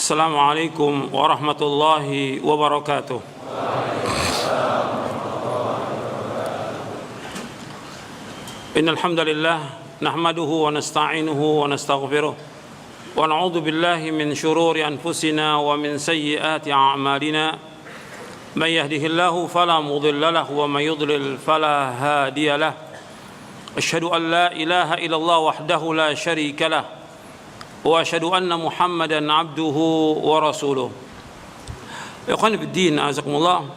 Assalamualaikum warahmatullahi wabarakatuh. Innal hamdalillah nahmaduhu wa nasta'inuhu wa nastaghfiruh wa na'udzu billahi min shururi anfusina wa min sayyiati a'malina. Man yahdihillahu fala mudilla lahu wa man yudlil fala hadiya lahu. Asyhadu an la ilaha illallah wahdahu la syarika lahu wa asyhadu anna Muhammadan abduhu wa rasuluh. Ikhwan fiddin, azakumullah.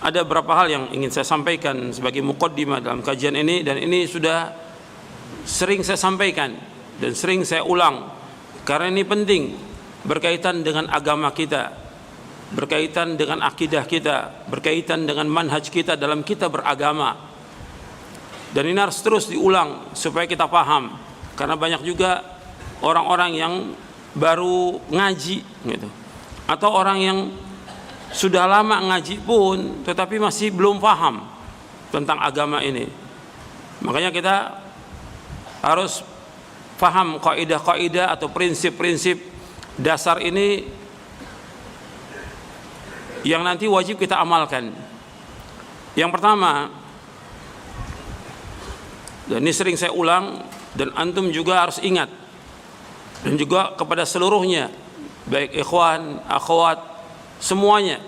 Ada beberapa hal yang ingin saya sampaikan sebagai muqaddimah dalam kajian ini, dan ini sudah sering saya sampaikan dan sering saya ulang karena ini penting, berkaitan dengan agama kita, berkaitan dengan akidah kita, berkaitan dengan manhaj kita dalam kita beragama. Dan ini harus terus diulang supaya kita paham, karena banyak juga orang-orang yang baru ngaji gitu, atau orang yang sudah lama ngaji pun tetapi masih belum paham tentang agama ini. Makanya kita harus paham kaidah-kaidah atau prinsip-prinsip dasar ini yang nanti wajib kita amalkan. Yang pertama, dan ini sering saya ulang dan antum juga harus ingat, dan juga kepada seluruhnya, baik ikhwan, akhwat, semuanya,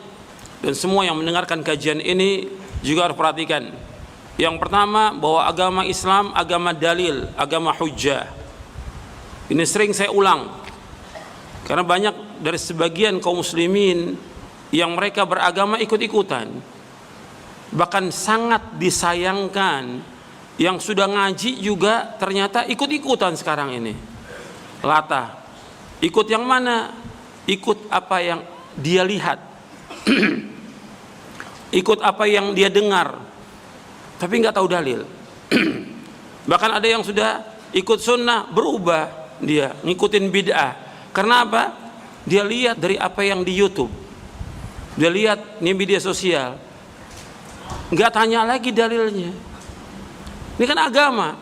dan semua yang mendengarkan kajian ini juga harus perhatikan. Yang pertama, bahwa agama Islam agama dalil, agama hujjah. Ini sering saya ulang karena banyak dari sebagian kaum muslimin yang mereka beragama ikut-ikutan. Bahkan sangat disayangkan yang sudah ngaji juga ternyata ikut-ikutan sekarang ini. Latah. Ikut yang mana? Ikut apa yang dia lihat, ikut apa yang dia dengar, tapi nggak tahu dalil. Bahkan ada yang sudah ikut sunnah berubah, dia ngikutin bid'ah. Karena apa? Dia lihat dari apa yang di YouTube, dia lihat di media sosial, nggak tanya lagi dalilnya. Ini kan agama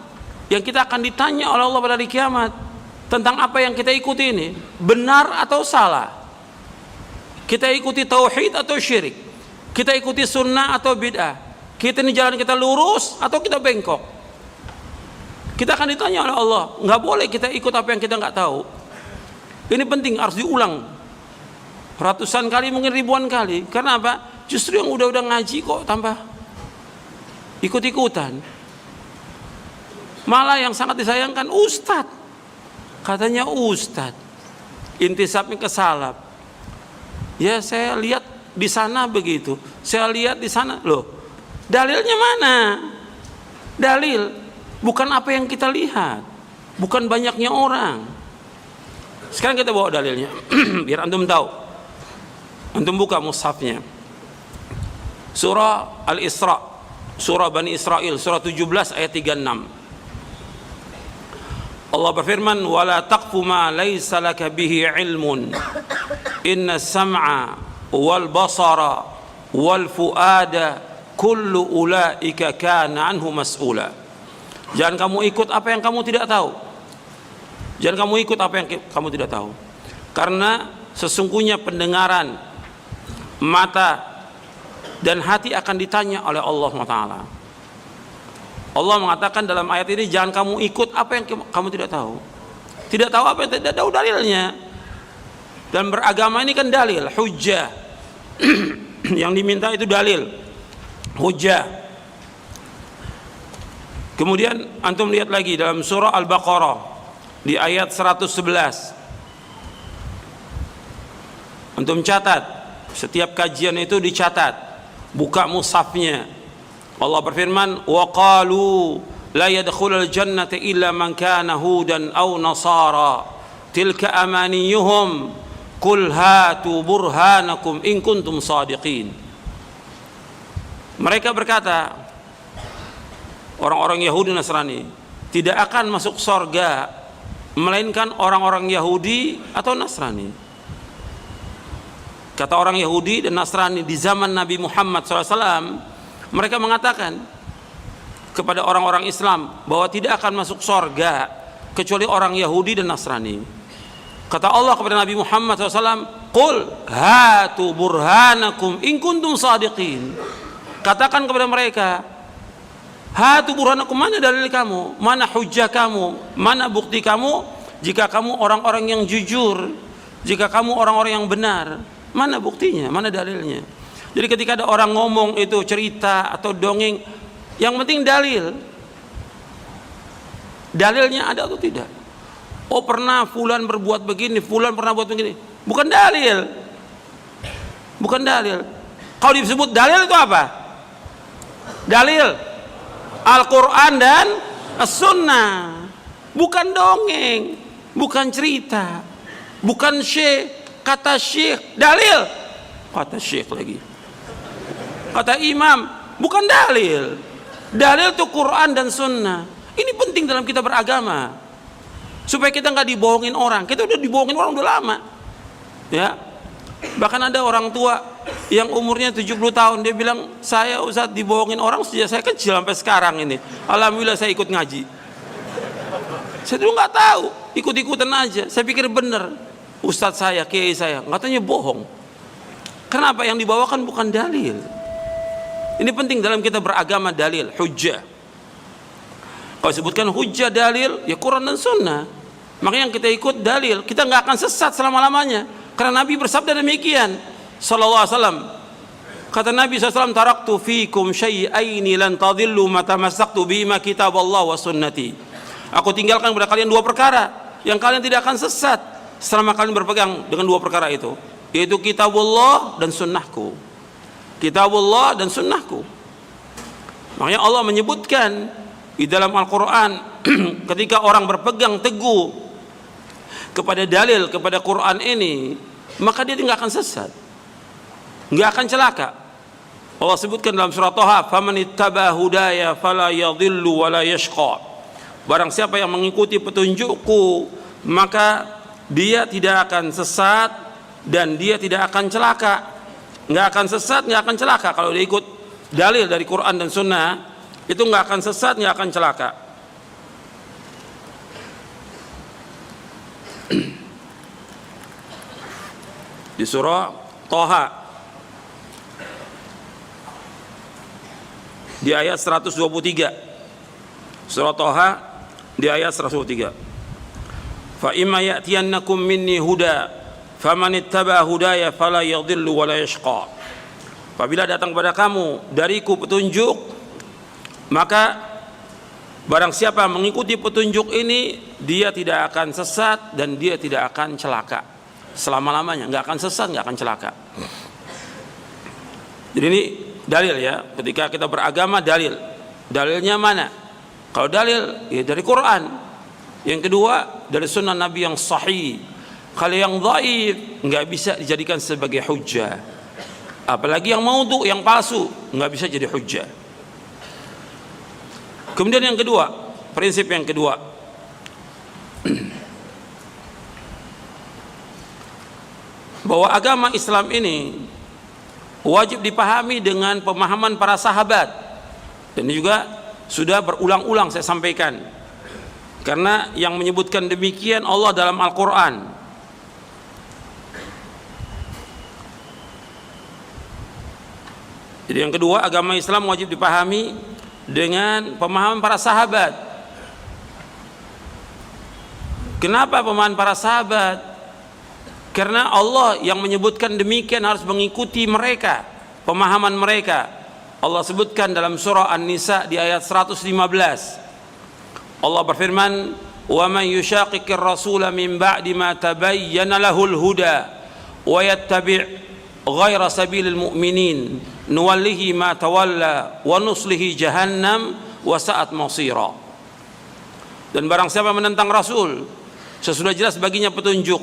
yang kita akan ditanya oleh Allah pada hari kiamat tentang apa yang kita ikuti ini, benar atau salah. Kita ikuti tauhid atau syirik, kita ikuti sunnah atau bid'ah, kita ini jalan kita lurus atau kita bengkok. Kita akan ditanya oleh Allah. Nggak boleh kita ikut apa yang kita nggak tahu. Ini penting, harus diulang ratusan kali, mungkin ribuan kali. Karena apa? Justru yang udah ngaji kok tambah ikut-ikutan. Malah yang sangat disayangkan, ustadz, katanya ustadz intisabnya ke salaf. Ya, saya lihat di sana begitu, saya lihat di sana. Loh, dalilnya mana? Dalil bukan apa yang kita lihat, bukan banyaknya orang. Sekarang kita bawa dalilnya biar antum tahu. Antum buka mushafnya, surah Al-Isra, surah Bani Israel, surah 17 ayat 36. Allah berfirman, wala taqfu ma laysa laka bihi ilmun inna sam'a wal basara wal fuada kullu ulaika kana anhu mas'ula. Jangan kamu ikut apa yang kamu tidak tahu. Jangan kamu ikut apa yang kamu tidak tahu. Karena sesungguhnya pendengaran, mata, dan hati akan ditanya oleh Allah Taala. Allah mengatakan dalam ayat ini, jangan kamu ikut apa yang kamu tidak tahu. Tidak tahu apa yang tidak tahu dalilnya. Dan beragama ini kan dalil, hujjah. Yang diminta itu dalil, hujjah. Kemudian antum lihat lagi dalam surah Al-Baqarah di ayat 111. Antum catat, setiap kajian itu dicatat. Buka mushafnya. Allah berfirman, wa qalu la yadkhulul jannata illa man kana hudan aw nasara tilka amaniyuhum qul hatu burhanakum in kuntum shadiqin. Mereka berkata, orang-orang Yahudi Nasrani tidak akan masuk surga melainkan orang-orang Yahudi atau Nasrani. Kata orang Yahudi dan Nasrani di zaman Nabi Muhammad SAW, mereka mengatakan kepada orang-orang Islam bahwa tidak akan masuk surga kecuali orang Yahudi dan Nasrani. Kata Allah kepada Nabi Muhammad SAW, "Qul hatu burhanakum in kuntum shadiqin." Katakan kepada mereka, hatu burhanakum, mana dalil kamu, mana hujjah kamu, mana bukti kamu, jika kamu orang-orang yang jujur, jika kamu orang-orang yang benar, mana buktinya, mana dalilnya. Jadi ketika ada orang ngomong itu cerita atau dongeng, yang penting dalil. Dalilnya ada atau tidak? Oh, pernah fulan berbuat begini, fulan pernah buat begini. Bukan dalil. Bukan dalil. Kalau disebut dalil itu apa? Dalil Al-Quran dan As-Sunnah. Bukan dongeng, bukan cerita, bukan kata syekh. Dalil, kata syekh lagi, kata imam. Bukan dalil. Dalil itu Quran dan Sunnah. Ini penting dalam kita beragama, supaya kita nggak dibohongin orang. Kita udah dibohongin orang udah lama, ya. Bahkan ada orang tua yang umurnya 70 tahun, dia bilang, "Saya Ustaz dibohongin orang sejak saya kecil sampai sekarang ini. Alhamdulillah saya ikut ngaji." Saya dulu nggak tahu, ikut-ikutan aja. Saya pikir bener. Ustaz saya, kiai saya, katanya bohong. Kenapa? Yang dibawakan bukan dalil. Ini penting dalam kita beragama, dalil, hujjah. Kalau sebutkan hujjah, dalil, ya Quran dan Sunnah. Makanya yang kita ikut dalil, kita nggak akan sesat selama-lamanya. Karena Nabi bersabda demikian, sallallahu alaihi wasallam. Kata Nabi SAW, "Taraktu fikum syai'aini lan tadillu ma tamassaktu bihima kitaballah wa sunnati." Aku tinggalkan kepada kalian dua perkara yang kalian tidak akan sesat selama kalian berpegang dengan dua perkara itu, yaitu kitabullah dan sunnahku. Kitabullah dan sunnahku. Makanya Allah menyebutkan di dalam Al-Quran, ketika orang berpegang teguh kepada dalil, kepada Quran ini, maka dia tidak akan sesat, nggak akan celaka. Allah sebutkan dalam surah Thaha, "Faman ittaba hudaya fala yadhillu wa la yashqa." Barang siapa yang mengikuti petunjukku, maka dia tidak akan sesat dan dia tidak akan celaka. Nggak akan sesat, nggak akan celaka. Kalau dia ikut dalil dari Quran dan Sunnah, itu nggak akan sesat, nggak akan celaka. Di surah Thaha di ayat 123, surah Thaha di ayat 123, "Fa imma ya'tiyannakum minni huda faman ittaba hudaya fala yadhillu wa la yashqa." Apabila datang kepada kamu dariku petunjuk, maka barang siapa mengikuti petunjuk ini, dia tidak akan sesat dan dia tidak akan celaka selama-lamanya. Nggak akan sesat, nggak akan celaka. Jadi ini dalil, ya. Ketika kita beragama, dalil. Dalilnya mana? Kalau dalil, ya dari Quran. Yang kedua, dari sunnah Nabi yang sahih. Kalau yang dhaif, nggak bisa dijadikan sebagai hujjah. Apalagi yang maudhu, yang palsu, nggak bisa jadi hujjah. Kemudian yang kedua, prinsip yang kedua, bahwa agama Islam ini wajib dipahami dengan pemahaman para sahabat. Dan ini juga sudah berulang-ulang saya sampaikan, karena yang menyebutkan demikian Allah dalam Al-Quran. Jadi yang kedua, agama Islam wajib dipahami dengan pemahaman para sahabat. Kenapa pemahaman para sahabat? Karena Allah yang menyebutkan demikian harus mengikuti mereka, pemahaman mereka. Allah sebutkan dalam surah An-Nisa di ayat 115. Allah berfirman, "Wa man yushaqiqir rasula min ba'di ma tabayyana lahul huda wa yattabi' ghaira sabilil mu'minin nuwallihi ma tawalla wa nuslihi jahannam wa sa'at masira." Dan barang siapa menentang Rasul sesudah jelas baginya petunjuk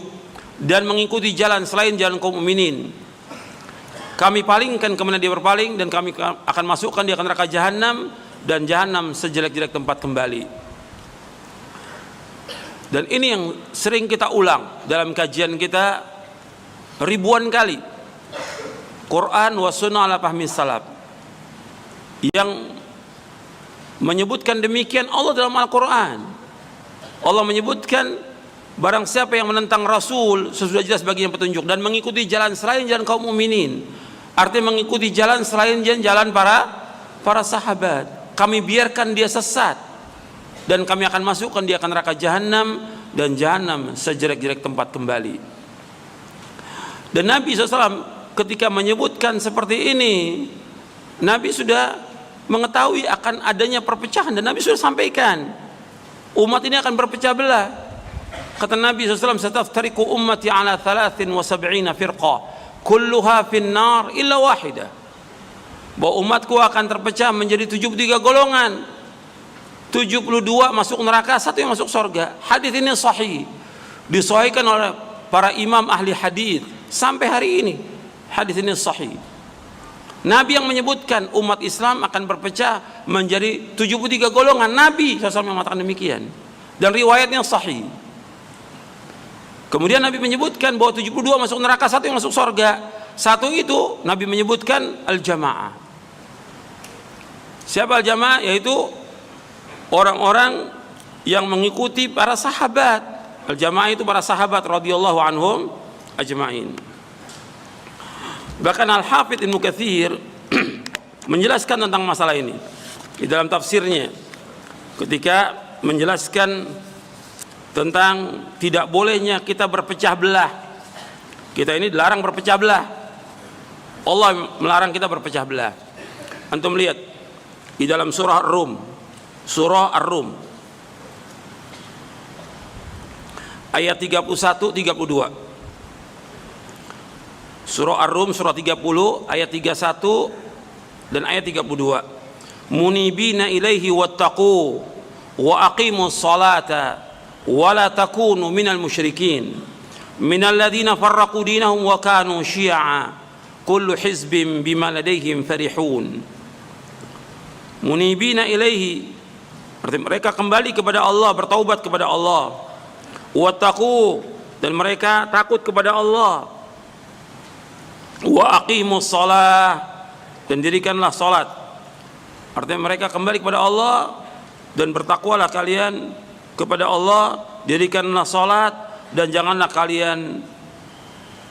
dan mengikuti jalan selain jalan kaum mukminin, kami palingkan kemana dia berpaling, dan kami akan masukkan dia ke neraka jahanam, dan jahanam sejelek-jelek tempat kembali. Dan ini yang sering kita ulang dalam kajian kita ribuan kali. Quran wa sunnah ala fahmi salaf. Yang menyebutkan demikian Allah dalam Al-Quran. Allah menyebutkan barang siapa yang menentang Rasul sesudah jelas baginya petunjuk dan mengikuti jalan selain jalan kaum mukminin, artinya mengikuti jalan selain jalan para sahabat, kami biarkan dia sesat dan kami akan masukkan dia ke neraka jahanam, dan jahanam sejelek-jelek tempat kembali. Dan Nabi SAW ketika menyebutkan seperti ini, Nabi sudah mengetahui akan adanya perpecahan, dan Nabi sudah sampaikan umat ini akan berpecah belah. Kata Nabi SAW, "Sataftariqu ummati ala 73 firqah, kulluha finnar illa wahidah." Bahwa umatku akan terpecah menjadi 73 golongan. 72 masuk neraka, satu yang masuk surga. Hadis ini sahih, disahihkan oleh para imam ahli hadis sampai hari ini. Hadis ini sahih. Nabi yang menyebutkan umat Islam akan berpecah menjadi 73 golongan. Nabi SAW mengatakan demikian, dan riwayatnya sahih. Kemudian Nabi menyebutkan bahwa 72 masuk neraka, satu yang masuk surga. Satu itu Nabi menyebutkan al-jamaah. Siapa al-jamaah? Yaitu orang-orang yang mengikuti para sahabat. Al-jamaah itu para sahabat radhiyallahu anhum ajma'in. Bahkan Al-Hafidz Ibnu Katsir menjelaskan tentang masalah ini di dalam tafsirnya ketika menjelaskan tentang tidak bolehnya kita berpecah belah. Kita ini dilarang berpecah belah. Allah melarang kita berpecah belah. Antum lihat di dalam surah Ar-Rum, ayat 31 32. Surah Ar-Rum surah 30 ayat 31 dan ayat 32. Munibina ilaihi wattaqu wa aqimus salata wa la takunu minal musyrikin minal ladzina farraqu dinahum wa kanu syi'a kullu hizbin bima ladaihim farihun. Munibina ilaihi, artinya mereka kembali kepada Allah, bertaubat kepada Allah. Wattaqu, dan mereka takut kepada Allah. Wa aqimus shalah, dan dirikanlah salat. Artinya mereka kembali kepada Allah dan bertakwalah kalian kepada Allah, dirikanlah salat, dan janganlah kalian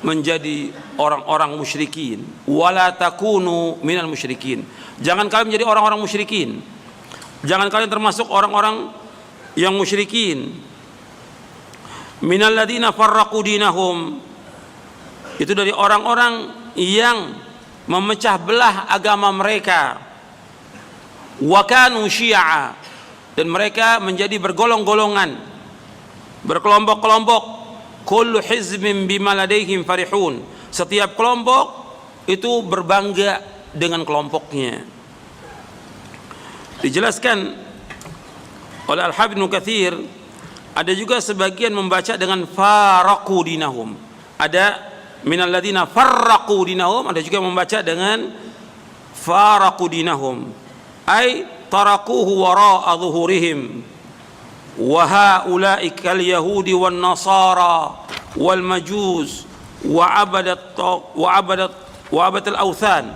menjadi orang-orang musyrikin. Wala takunu minal musyrikin, jangan kalian menjadi orang-orang musyrikin. Jangan kalian termasuk orang-orang yang musyrikin. Minal ladzina farraqu dinahum, itu dari orang-orang yang memecah belah agama mereka. Wa kanu syi'a, dan mereka menjadi bergolong-golongan, berkelompok-kelompok. Kullu hizbin bima ladaihim farihun, setiap kelompok itu berbangga dengan kelompoknya. Dijelaskan oleh Al-Hafidz Ibnu Katsir, ada juga sebagian membaca dengan faraqu dinahum. Ada minal ladzina farraqu dinahum, ada juga membaca dengan faraqu dinahum, ay tarakuhu wara'a zuhurihim wa haula'i kal yahudi wan nasara wal majus wa abadat al awthan.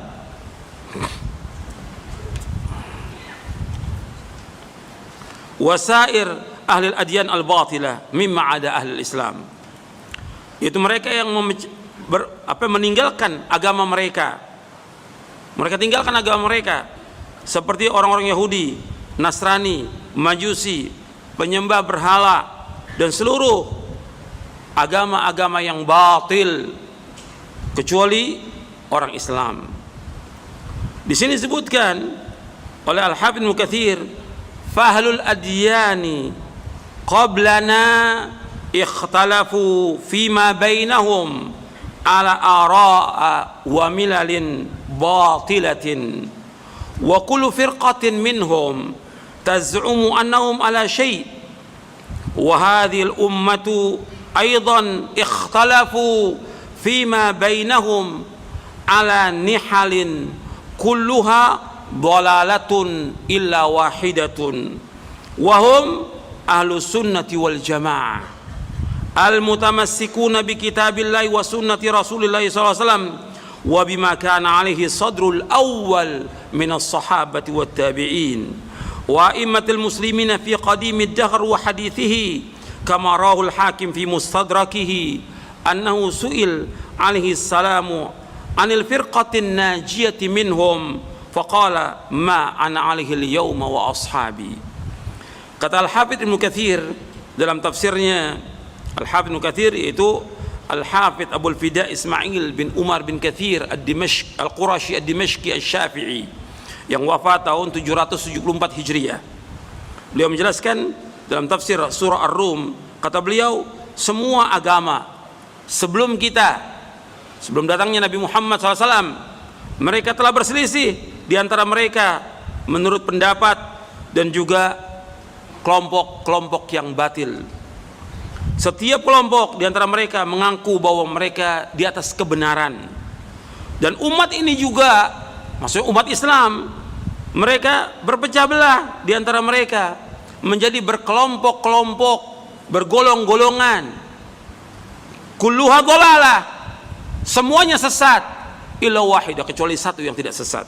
Wasair ahli al-adyan al-batilah mimma ada ahli al-Islam. Itu mereka yang meninggalkan agama mereka. Mereka tinggalkan agama mereka, seperti orang-orang Yahudi, Nasrani, Majusi, penyembah berhala, dan seluruh agama-agama yang batil, kecuali orang Islam. Di sini disebutkan oleh Al-Hafidz Ibnu Katsir, fahlul adyani qablana ikhtalafu fima bainahum ala ara'a wa milalin batilatin wa kullu firqatin minhum taz'umu annahum ala syai' wa hadhihi al-ummatu aidan ikhtalafu fima bainahum ala nihalin kulluha dhalalatun illa wahidatun wa hum ahlus sunnati wal jamaah al-mutamassikuna bi kitabillahi wa sunnati rasulillahi sallallahu alaihi wasallam wa bima kana alaihi sadrul awwal min as-sahabati wat tabi'in wa a'immatul muslimina fi qadimid dahr wa hadithihi kama rawahul Hakim fi mustadrakihi annahu su'il alaihi salamu anil firqatin najiyati minhum faqala ma ana alaihi al-yawma wa ashabi. Kata Al-Hafidz Ibnu Katsir dalam tafsirnya, Al-Hafidz Ibnu Katsir yaitu Al-Hafidz Abul Fida Ismail bin Umar bin Katsir Al-Qurashi Ad-Dimashqi Asy-Syafi'i yang wafat tahun 774 Hijriah. Beliau menjelaskan dalam tafsir surah Ar-Rum, kata beliau, semua agama sebelum datangnya Nabi Muhammad SAW, mereka telah berselisih di antara mereka menurut pendapat dan juga kelompok-kelompok yang batil. Setiap kelompok di antara mereka mengaku bahwa mereka di atas kebenaran. Dan umat ini juga, maksudnya umat Islam, mereka berpecah belah di antara mereka menjadi berkelompok-kelompok, bergolong-golongan. Kulluha dhalalah, semuanya sesat, illa wahidah, kecuali satu yang tidak sesat.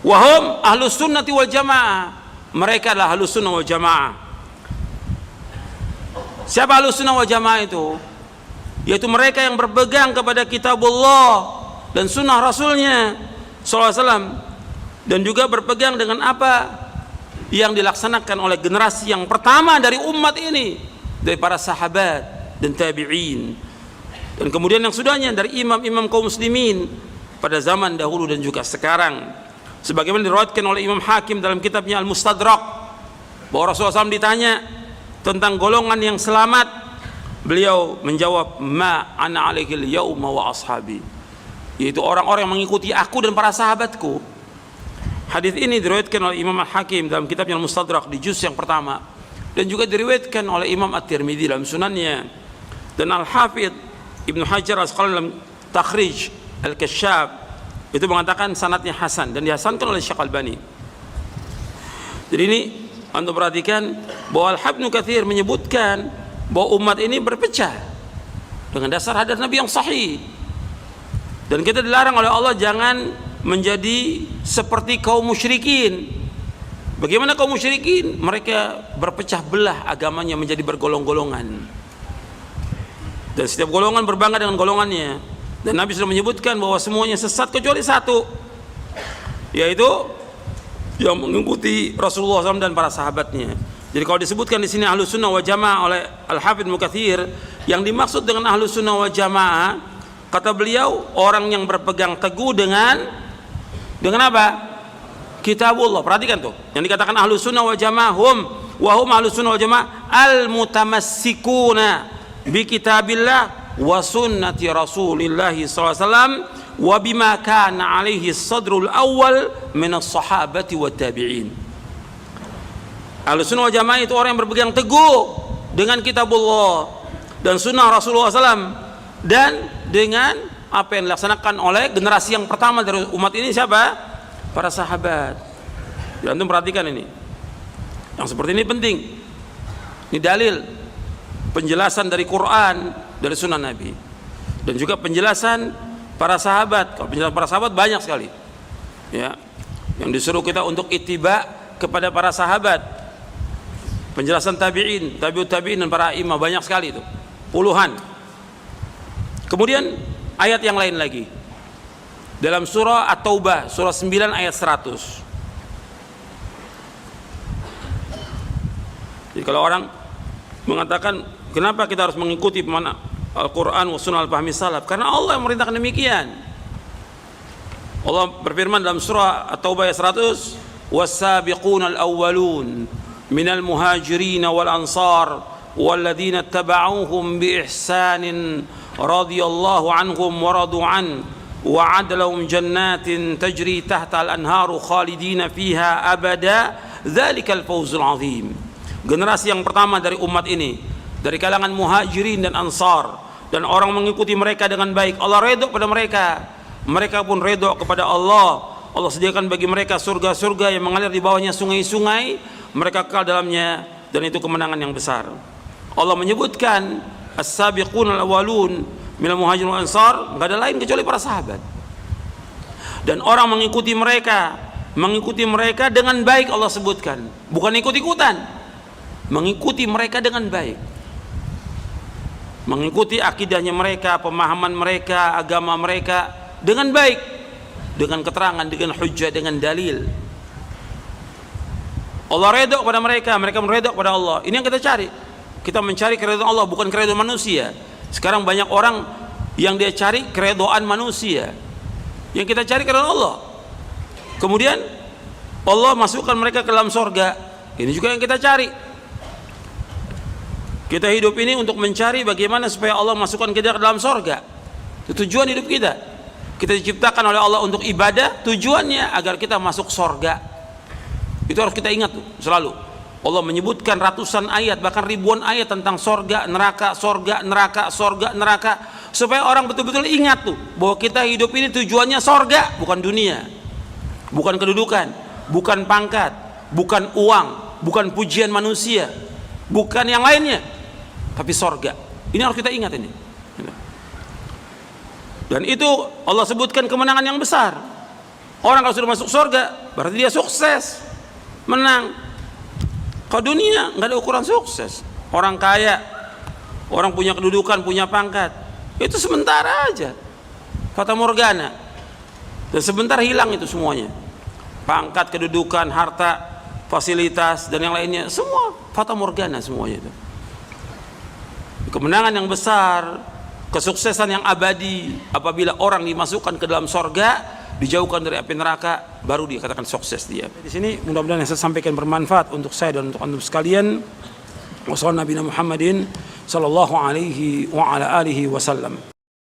Wahum ahlus sunnati wal jamaah, mereka adalah ahlus sunnah wal jamaah. Siapa ahlus sunnah wal jamaah itu? Yaitu mereka yang berpegang kepada kitabullah dan sunnah rasulnya SAW, dan juga berpegang dengan apa yang dilaksanakan oleh generasi yang pertama dari umat ini, dari para sahabat dan tabi'in, dan kemudian yang sudahnya dari imam-imam kaum muslimin pada zaman dahulu dan juga sekarang. Sebagaimana diriwayatkan oleh Imam Hakim dalam kitabnya Al-Mustadrak, bahwa Rasulullah SAW ditanya tentang golongan yang selamat, beliau menjawab, ma ana alaihil yauma wa ashabi, yaitu orang-orang yang mengikuti aku dan para sahabatku. Hadis ini diriwayatkan oleh Imam Al-Hakim dalam kitabnya Al-Mustadrak di juz yang pertama, dan juga diriwayatkan oleh Imam At-Tirmidzi dalam sunannya, dan Al-Hafidz Ibnu Hajar Al-Asqalani dalam Takhrij Al-Kasyaf itu mengatakan sanadnya hasan dan dihasankan oleh Syekh Albani. Jadi ini Anda perhatikan bahwa Al-Hafidz Ibnu Katsir menyebutkan bahwa umat ini berpecah dengan dasar hadis Nabi yang sahih, dan kita dilarang oleh Allah jangan menjadi seperti kaum musyrikin. Bagaimana kaum musyrikin? Mereka berpecah belah agamanya menjadi bergolong-golongan, dan setiap golongan berbangga dengan golongannya. Dan Nabi sudah menyebutkan bahwa semuanya sesat kecuali satu, yaitu yang mengikuti Rasulullah SAW dan para sahabatnya. Jadi kalau disebutkan di sini Ahlus Sunnah wal Jamaah oleh Al-Hafidz Ibnu Katsir, yang dimaksud dengan Ahlus Sunnah wal Jamaah, kata beliau, orang yang berpegang teguh dengan apa? Kitabullah. Perhatikan tuh, yang dikatakan Ahlus Sunnah wal Jamaah, hum Ahlus Sunnah wal Jamaah al-mutamassikuna bi kitabillah wa sunnati Rasulillah SAW wa bima kana alaihi sadrul awal min as-sahabati wa tabi'in. Ahlus Sunnah wal Jamaah itu orang yang berpegang teguh dengan kitabullah dan sunnah Rasulullah SAW, dan dengan apa yang dilaksanakan oleh generasi yang pertama dari umat ini, siapa? Para sahabat. Dan antum perhatikan ini, yang seperti ini penting. Ini dalil penjelasan dari Quran, dari sunnah Nabi, dan juga penjelasan para sahabat. Kalau penjelasan para sahabat banyak sekali, ya, yang disuruh kita untuk ittiba kepada para sahabat. Penjelasan tabi'in, tabi'ut tabi'in, dan para imam banyak sekali itu, puluhan. Kemudian ayat yang lain lagi dalam surah At-Taubah, surah 9 ayat 100. Jadi kalau orang mengatakan kenapa kita harus mengikuti pemana Al-Quran wa sunnah al-fahmi salaf, karena Allah yang memerintahkan demikian. Allah berfirman dalam surah At-Taubah ayat 100, was-sabiquna al-awwalun minal muhajirin wal ansar walladzina tabauhum bi ihsanin radhiyallahu anhum wa radu an wa adlahum jannatin tajri tahta al-anharu khalidina fiha abada dzalikal fawzul azim. Generasi yang pertama dari umat ini dari kalangan muhajirin dan ansar, dan orang mengikuti mereka dengan baik. Allah redha kepada mereka, mereka pun redha kepada Allah. Allah sediakan bagi mereka surga-surga yang mengalir di bawahnya sungai-sungai, mereka kekal dalamnya, dan itu kemenangan yang besar. Allah menyebutkan as-sabiqun al-awwalun minal muhajirin wal ansar, enggak ada lain kecuali para sahabat. Dan orang mengikuti mereka dengan baik. Allah sebutkan, bukan ikut-ikutan, mengikuti mereka dengan baik. mengikuti akidahnya mereka, pemahaman mereka, agama mereka dengan baik, dengan keterangan, dengan hujjah, dengan dalil. Allah redha kepada mereka, mereka meredha kepada Allah. Ini yang kita cari. Kita mencari keridhaan Allah, bukan keridhaan manusia. Sekarang banyak orang yang dia cari keridhaan manusia. Yang kita cari keridhaan Allah. Kemudian Allah masukkan mereka ke dalam surga. Ini juga yang kita cari. Kita hidup ini untuk mencari bagaimana supaya Allah masukkan kita ke dalam surga. Itu tujuan hidup kita. Kita diciptakan oleh Allah untuk ibadah, tujuannya agar kita masuk surga. Itu harus kita ingat tuh, selalu. Allah menyebutkan ratusan ayat, bahkan ribuan ayat tentang surga, neraka, surga, neraka, surga, neraka, supaya orang betul-betul ingat tuh bahwa kita hidup ini tujuannya surga, bukan dunia, bukan kedudukan, bukan pangkat, bukan uang, bukan pujian manusia, bukan yang lainnya, tapi surga. Ini harus kita ingat ini. Dan itu Allah sebutkan kemenangan yang besar. Orang kalau sudah masuk surga berarti dia sukses, menang. Kalau dunia nggak ada ukuran sukses. Orang kaya, orang punya kedudukan, punya pangkat, itu sementara aja, fata morgana, dan sebentar hilang itu semuanya. Pangkat, kedudukan, harta, fasilitas, dan yang lainnya, semua fata morgana semuanya itu. Kemenangan yang besar, kesuksesan yang abadi, apabila orang dimasukkan ke dalam sorga, dijauhkan dari api neraka, baru dikatakan sukses dia. Di sini mudah-mudahan yang saya sampaikan bermanfaat untuk saya dan untuk antum sekalian. Wassalamualaikum warahmatullahi wabarakatuh.